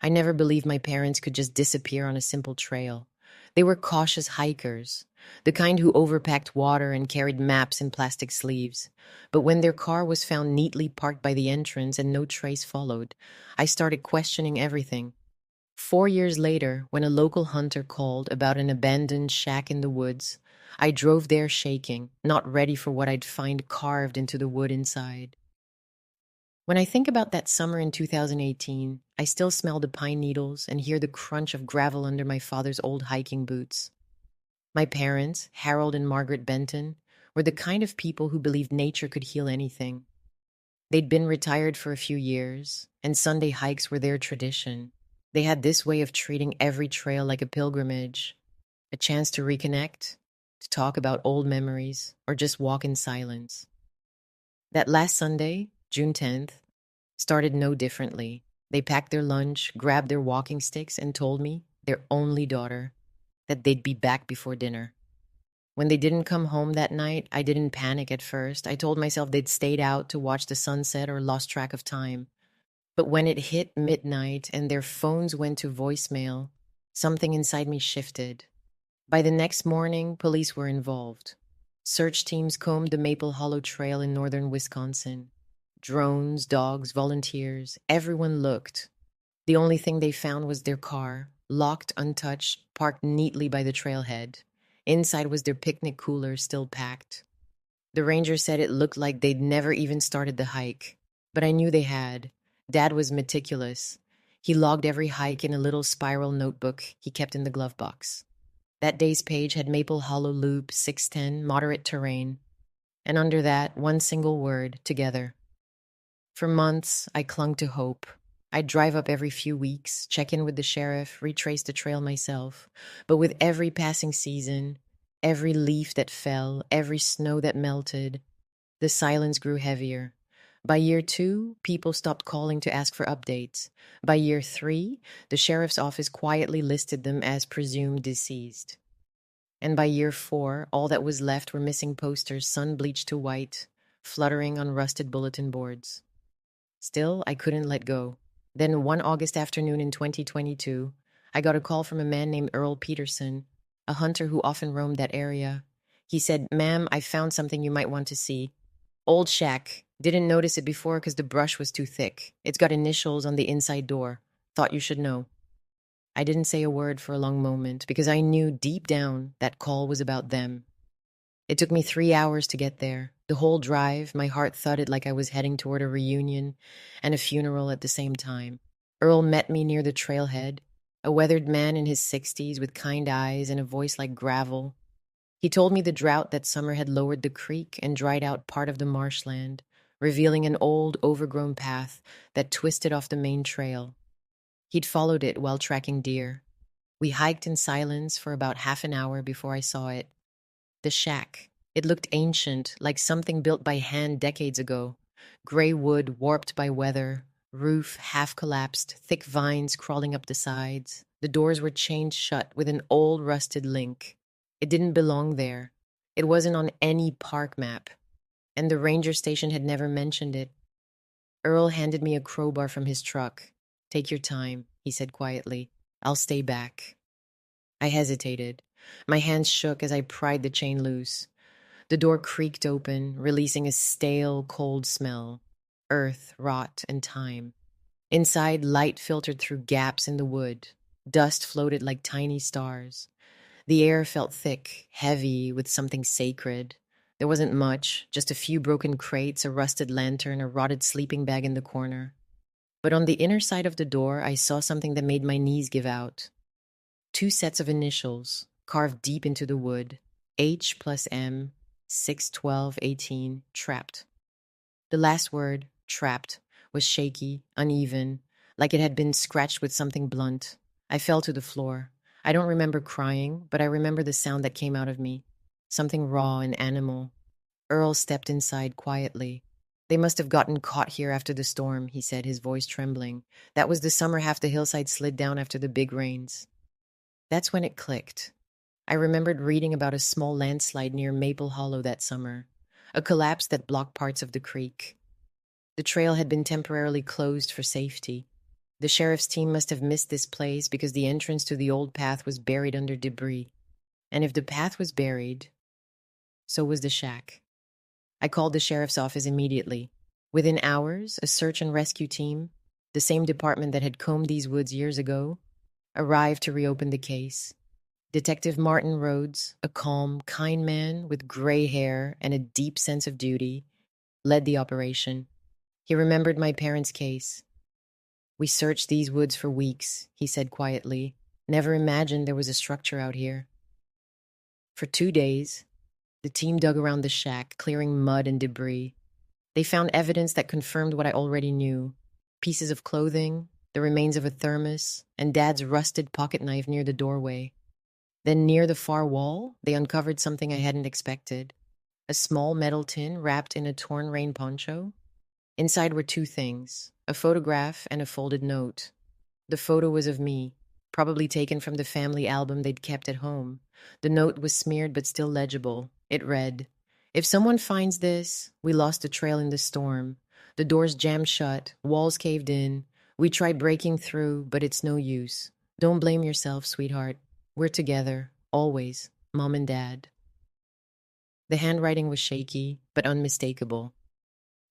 I never believed my parents could just disappear on a simple trail. They were cautious hikers, the kind who overpacked water and carried maps in plastic sleeves. But when their car was found neatly parked by the entrance and no trace followed, I started questioning everything. 4 years later, when a local hunter called about an abandoned shack in the woods, I drove there shaking, not ready for what I'd find carved into the wood inside. When I think about that summer in 2018, I still smell the pine needles and hear the crunch of gravel under my father's old hiking boots. My parents, Harold and Margaret Benton, were the kind of people who believed nature could heal anything. They'd been retired for a few years, and Sunday hikes were their tradition. They had this way of treating every trail like a pilgrimage, a chance to reconnect, to talk about old memories, or just walk in silence. That last Sunday, June 10th, started no differently. They packed their lunch, grabbed their walking sticks, and told me, their only daughter, that they'd be back before dinner. When they didn't come home that night, I didn't panic at first. I told myself they'd stayed out to watch the sunset or lost track of time. But when it hit midnight and their phones went to voicemail, something inside me shifted. By the next morning, police were involved. Search teams combed the Maple Hollow Trail in northern Wisconsin. Drones, dogs, volunteers, everyone looked. The only thing they found was their car, locked, untouched, parked neatly by the trailhead. Inside was their picnic cooler, still packed. The ranger said it looked like they'd never even started the hike, but I knew they had. Dad was meticulous. He logged every hike in a little spiral notebook he kept in the glove box. That day's page had Maple Hollow Loop, 610, moderate terrain, and under that, one single word, together. For months, I clung to hope. I'd drive up every few weeks, check in with the sheriff, retrace the trail myself. But with every passing season, every leaf that fell, every snow that melted, the silence grew heavier. By year 2, people stopped calling to ask for updates. By year 3, the sheriff's office quietly listed them as presumed deceased. And by year 4, all that was left were missing posters, sun-bleached to white, fluttering on rusted bulletin boards. Still, I couldn't let go. Then one August afternoon in 2022, I got a call from a man named Earl Peterson, a hunter who often roamed that area. He said, "Ma'am, I found something you might want to see. Old shack. Didn't notice it before because the brush was too thick. It's got initials on the inside door. Thought you should know." I didn't say a word for a long moment because I knew deep down that call was about them. It took me 3 hours to get there. The whole drive, my heart thudded like I was heading toward a reunion and a funeral at the same time. Earl met me near the trailhead, a weathered man in his 60s with kind eyes and a voice like gravel. He told me the drought that summer had lowered the creek and dried out part of the marshland, revealing an old, overgrown path that twisted off the main trail. He'd followed it while tracking deer. We hiked in silence for about half an hour before I saw it. The shack. It looked ancient, like something built by hand decades ago. Gray wood warped by weather, roof half collapsed, thick vines crawling up the sides. The doors were chained shut with an old rusted link. It didn't belong there. It wasn't on any park map, and the ranger station had never mentioned it. Earl handed me a crowbar from his truck. "Take your time," he said quietly. "I'll stay back." I hesitated. My hands shook as I pried the chain loose. The door creaked open, releasing a stale, cold smell. Earth, rot, and time. Inside, light filtered through gaps in the wood. Dust floated like tiny stars. The air felt thick, heavy, with something sacred. There wasn't much, just a few broken crates, a rusted lantern, a rotted sleeping bag in the corner. But on the inner side of the door, I saw something that made my knees give out. 2 sets of initials, carved deep into the wood. H plus M, 61218, trapped. The last word, trapped, was shaky, uneven, like it had been scratched with something blunt. I fell to the floor. I don't remember crying, but I remember the sound that came out of me. Something raw and animal. Earl stepped inside quietly. "They must have gotten caught here after the storm," he said, his voice trembling. "That was the summer half the hillside slid down after the big rains." That's when it clicked. I remembered reading about a small landslide near Maple Hollow that summer, a collapse that blocked parts of the creek. The trail had been temporarily closed for safety. The sheriff's team must have missed this place because the entrance to the old path was buried under debris. And if the path was buried, so was the shack. I called the sheriff's office immediately. Within hours, a search and rescue team, the same department that had combed these woods years ago, arrived to reopen the case. Detective Martin Rhodes, a calm, kind man with gray hair and a deep sense of duty, led the operation. He remembered my parents' case. "We searched these woods for weeks," he said quietly. "Never imagined there was a structure out here." For 2 days, the team dug around the shack, clearing mud and debris. They found evidence that confirmed what I already knew: pieces of clothing, the remains of a thermos, and Dad's rusted pocket knife near the doorway. Then near the far wall, they uncovered something I hadn't expected: a small metal tin wrapped in a torn rain poncho. Inside were 2 things: a photograph and a folded note. The photo was of me, probably taken from the family album they'd kept at home. The note was smeared but still legible. It read, "If someone finds this, we lost the trail in the storm. The doors jammed shut, walls caved in. We tried breaking through, but it's no use. Don't blame yourself, sweetheart. We're together, always, Mom and Dad." The handwriting was shaky, but unmistakable.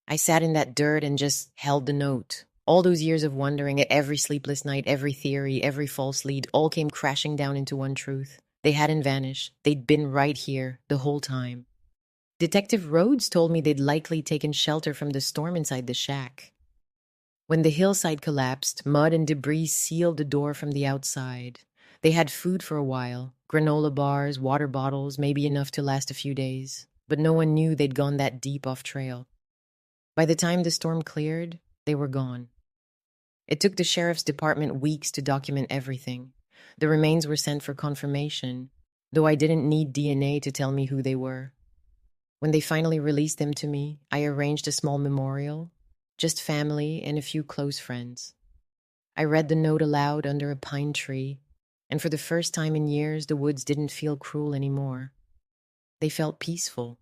I sat in that dirt and just held the note. All those years of wondering, at every sleepless night, every theory, every false lead, all came crashing down into one truth. They hadn't vanished. They'd been right here the whole time. Detective Rhodes told me they'd likely taken shelter from the storm inside the shack. When the hillside collapsed, mud and debris sealed the door from the outside. They had food for a while: granola bars, water bottles, maybe enough to last a few days. But no one knew they'd gone that deep off trail. By the time the storm cleared, they were gone. It took the sheriff's department weeks to document everything. The remains were sent for confirmation, though I didn't need DNA to tell me who they were. When they finally released them to me, I arranged a small memorial, just family and a few close friends. I read the note aloud under a pine tree, and for the first time in years, the woods didn't feel cruel anymore. They felt peaceful.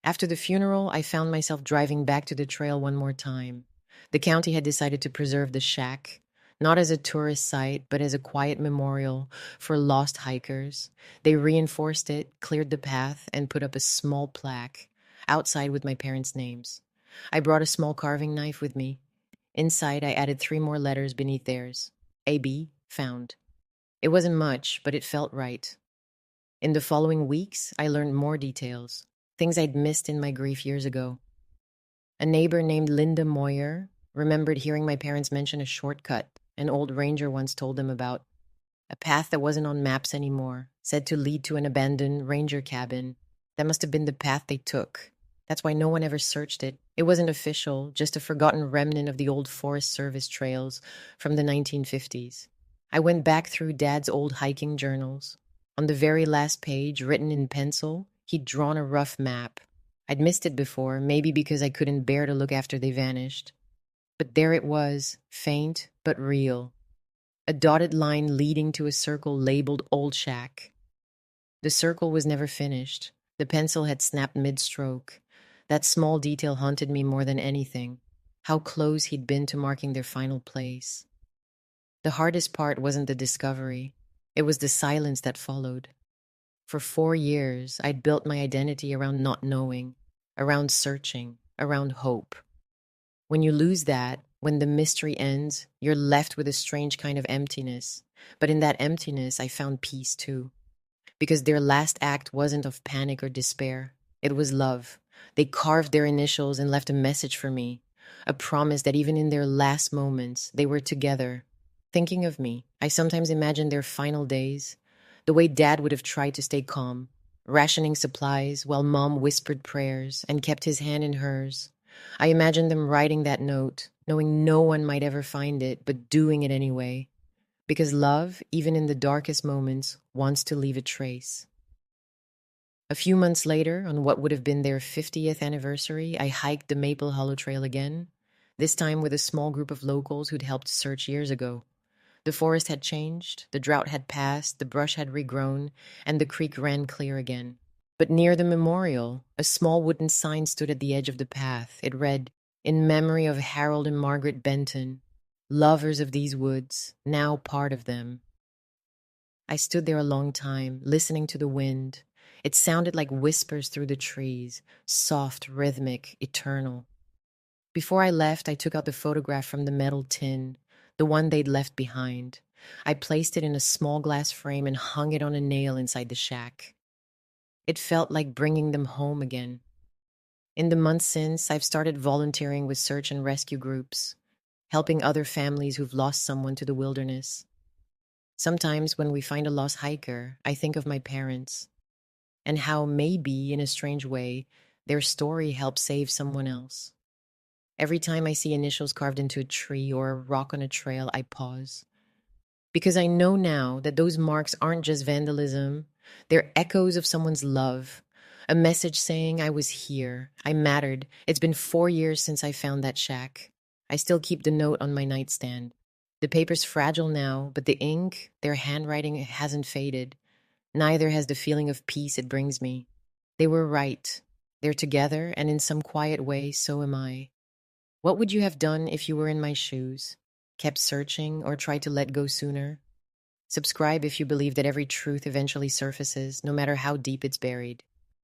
After the funeral, I found myself driving back to the trail one more time. The county had decided to preserve the shack, not as a tourist site, but as a quiet memorial for lost hikers. They reinforced it, cleared the path, and put up a small plaque outside with my parents' names. I brought a small carving knife with me. Inside, I added 3 more letters beneath theirs. AB, found. It wasn't much, but it felt right. In the following weeks, I learned more details, things I'd missed in my grief years ago. A neighbor named Linda Moyer remembered hearing my parents mention a shortcut an old ranger once told them about. A path that wasn't on maps anymore, said to lead to an abandoned ranger cabin. That must have been the path they took. That's why no one ever searched it. It wasn't official, just a forgotten remnant of the old Forest Service trails from the 1950s. I went back through Dad's old hiking journals. On the very last page, written in pencil, he'd drawn a rough map. I'd missed it before, maybe because I couldn't bear to look after they vanished. But there it was, faint but real. A dotted line leading to a circle labeled Old Shack. The circle was never finished. The pencil had snapped mid-stroke. That small detail haunted me more than anything. How close he'd been to marking their final place. The hardest part wasn't the discovery. It was the silence that followed. For 4 years, I'd built my identity around not knowing, around searching, around hope. When you lose that, when the mystery ends, you're left with a strange kind of emptiness. But in that emptiness, I found peace too. Because their last act wasn't of panic or despair. It was love. They carved their initials and left a message for me. A promise that even in their last moments, they were together. Thinking of me, I sometimes imagine their final days. The way Dad would have tried to stay calm, rationing supplies while Mom whispered prayers and kept his hand in hers. I imagine them writing that note, knowing no one might ever find it, but doing it anyway. Because love, even in the darkest moments, wants to leave a trace. A few months later, on what would have been their 50th anniversary, I hiked the Maple Hollow Trail again, this time with a small group of locals who'd helped search years ago. The forest had changed, the drought had passed, the brush had regrown, and the creek ran clear again. But near the memorial, a small wooden sign stood at the edge of the path. It read, "In memory of Harold and Margaret Benton, lovers of these woods, now part of them. I stood there a long time, listening to the wind. It sounded like whispers through the trees, soft, rhythmic, eternal. Before I left, I took out the photograph from the metal tin, the one they'd left behind. I placed it in a small glass frame and hung it on a nail inside the shack. It felt like bringing them home again. In the months since, I've started volunteering with search and rescue groups, helping other families who've lost someone to the wilderness. Sometimes when we find a lost hiker, I think of my parents and how maybe, in a strange way, their story helped save someone else. Every time I see initials carved into a tree or a rock on a trail, I pause. Because I know now that those marks aren't just vandalism, they're echoes of someone's love. A message saying I was here, I mattered. It's been 4 years since I found that shack. I still keep the note on my nightstand. The paper's fragile now, but the ink, their handwriting hasn't faded. Neither has the feeling of peace it brings me. They were right. They're together, and in some quiet way, so am I. What would you have done if you were in my shoes? Kept searching or tried to let go sooner? Subscribe if you believe that every truth eventually surfaces, no matter how deep it's buried.